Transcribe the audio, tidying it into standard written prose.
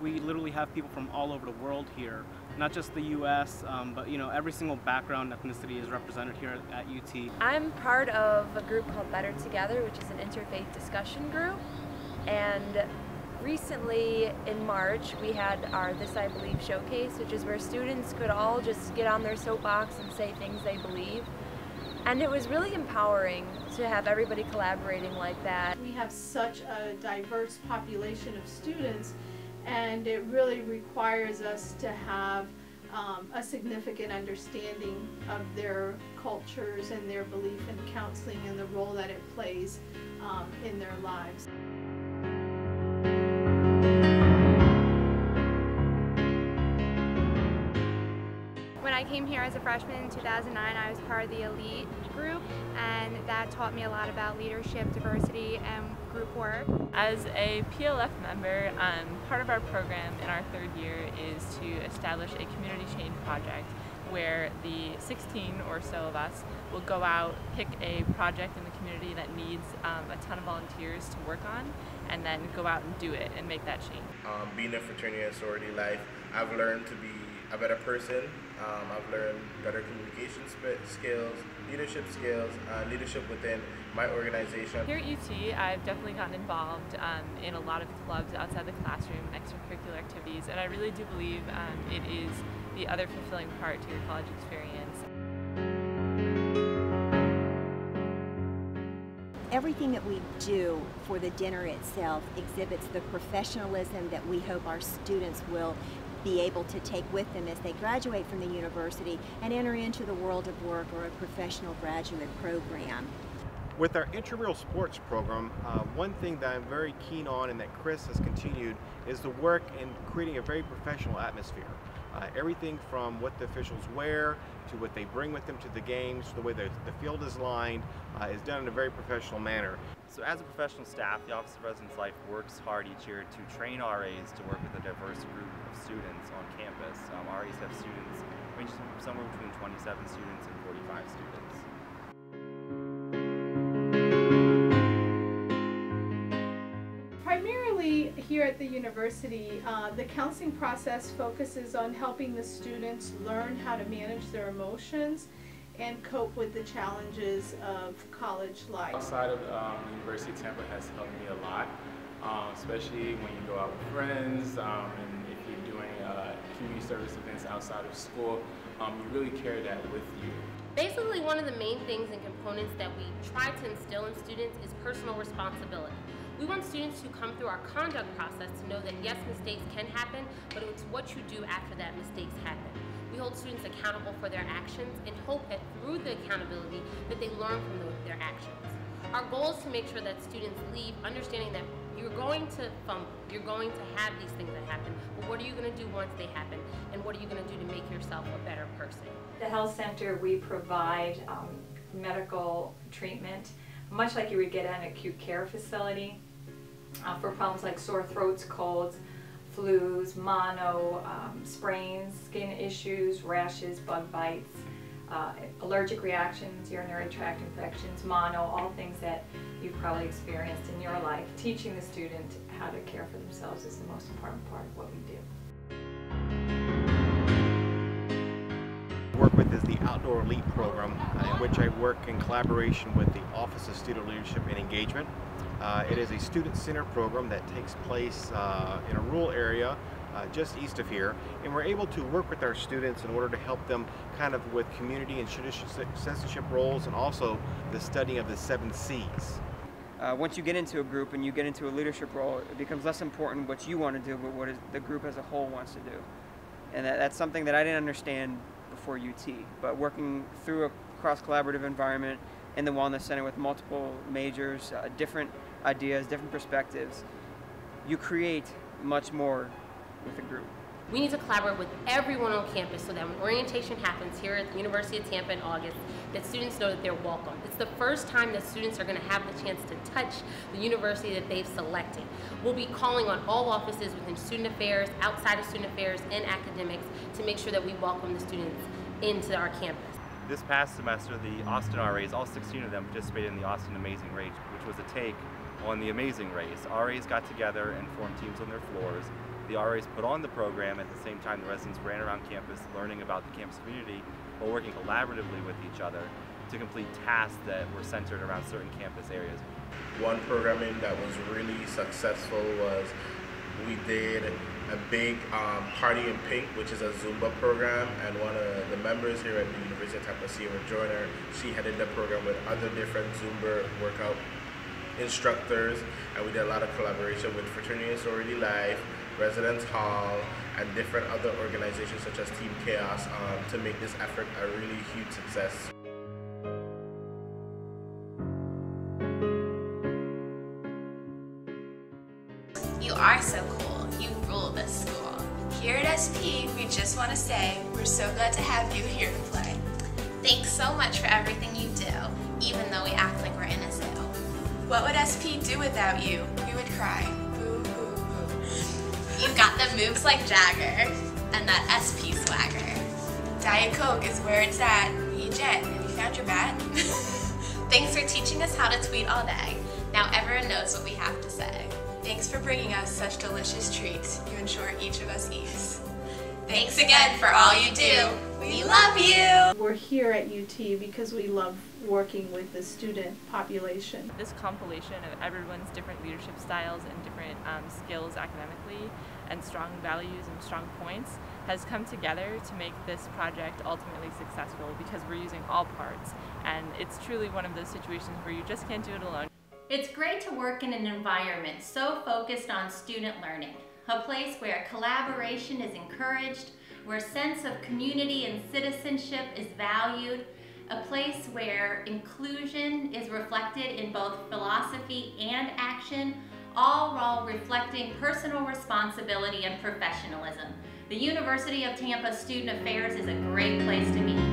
We literally have people from all over the world here, not just the U.S., but every single background, ethnicity is represented here at UT. I'm part of a group called Better Together, which is an interfaith discussion group, and recently in March we had our This I Believe showcase, which is where students could all just get on their soapbox and say things they believe. And it was really empowering to have everybody collaborating like that. We have such a diverse population of students, and it really requires us to have a significant understanding of their cultures and their belief in counseling and the role that it plays in their lives. When I came here as a freshman in 2009, I was part of the elite group, and that taught me a lot about leadership, diversity, and group work. As a PLF member, part of our program in our third year is to establish a community change project where the 16 or so of us will go out, pick a project in the community that needs a ton of volunteers to work on, and then go out and do it and make that change. Being in fraternity and sorority life, I've learned to be a better person. I've learned better communication skills, leadership skills, leadership within my organization. Here at UT, I've definitely gotten involved in a lot of clubs outside the classroom and extracurricular activities, and I really do believe it is the other fulfilling part to your college experience. Everything that we do for the dinner itself exhibits the professionalism that we hope our students will be able to take with them as they graduate from the university and enter into the world of work or a professional graduate program. With our intramural sports program, one thing that I'm very keen on and that Chris has continued is the work in creating a very professional atmosphere. Everything from what the officials wear to what they bring with them to the games, to the way the field is lined, is done in a very professional manner. So as a professional staff, the Office of Residence Life works hard each year to train RAs to work with a diverse group of students on campus. RAs have students ranging from somewhere between 27 students and 45 students. Primarily here at the university, the counseling process focuses on helping the students learn how to manage their emotions and cope with the challenges of college life. Outside of the University of Tampa has helped me a lot, especially when you go out with friends and if you're doing community service events outside of school, you really carry that with you. Basically, one of the main things and components that we try to instill in students is personal responsibility. We want students who come through our conduct process to know that yes, mistakes can happen, but it's what you do after that mistakes happen. We hold students accountable for their actions and hope that through the accountability that they learn from their actions. Our goal is to make sure that students leave understanding that you're going to fumble, you're going to have these things that happen, but what are you going to do once they happen, and what are you going to do to make yourself a better person? At the health center, we provide medical treatment, much like you would get at an acute care facility, for problems like sore throats, colds, flus, mono, sprains, skin issues, rashes, bug bites, allergic reactions, urinary tract infections, mono, all things that you've probably experienced in your life. Teaching the student how to care for themselves is the most important part of what we do. Work with is the Outdoor Elite program, in which I work in collaboration with the Office of Student Leadership and Engagement. It is a student-centered program that takes place in a rural area just east of here, and we're able to work with our students in order to help them kind of with community and citizenship roles, and also the studying of the 7 C's. Once you get into a group and you get into a leadership role, it becomes less important what you want to do, but what the group as a whole wants to do. And that's something that I didn't understand before UT, but working through a cross-collaborative environment in the Wellness Center with multiple majors, different ideas, different perspectives, you create much more with a group. We need to collaborate with everyone on campus so that when orientation happens here at the University of Tampa in August, that students know that they're welcome. It's the first time that students are going to have the chance to touch the university that they've selected. We'll be calling on all offices within student affairs, outside of student affairs, and academics to make sure that we welcome the students into our campus. This past semester, the Austin RAs, all 16 of them participated in the Austin Amazing Race, which was a take on the Amazing Race. RAs got together and formed teams on their floors The RAs put on the program. At the same time, the residents ran around campus learning about the campus community while working collaboratively with each other to complete tasks that were centered around certain campus areas. One programming that was really successful was we did a big Party in Pink, which is a Zumba program, and one of the members here at the University of Tampa, Sierra Joyner, she headed the program with other different Zumba workout instructors, and we did a lot of collaboration with Fraternity and Sorority Life, Residence Hall, and different other organizations such as Team Chaos to make this effort a really huge success. You are so cool. You rule this school. Here at SP, we just want to say we're so glad to have you here to play. Thanks so much for everything you do, even though we act like we're in a zoo. What would SP do without you? We would cry. Boo, boo, boo. You got the moves like Jagger, and that SP swagger. Diet Coke is where it's at. Hey Jen, have you found your bat? Thanks for teaching us how to tweet all day. Now everyone knows what we have to say. Thanks for bringing us such delicious treats you ensure each of us eats. Thanks again for all you do. We love you! We're here at UT because we love working with the student population. This compilation of everyone's different leadership styles and different skills academically and strong values and strong points has come together to make this project ultimately successful because we're using all parts, and it's truly one of those situations where you just can't do it alone. It's great to work in an environment so focused on student learning, a place where collaboration is encouraged, where a sense of community and citizenship is valued, a place where inclusion is reflected in both philosophy and action, all while reflecting personal responsibility and professionalism. The University of Tampa Student Affairs is a great place to be.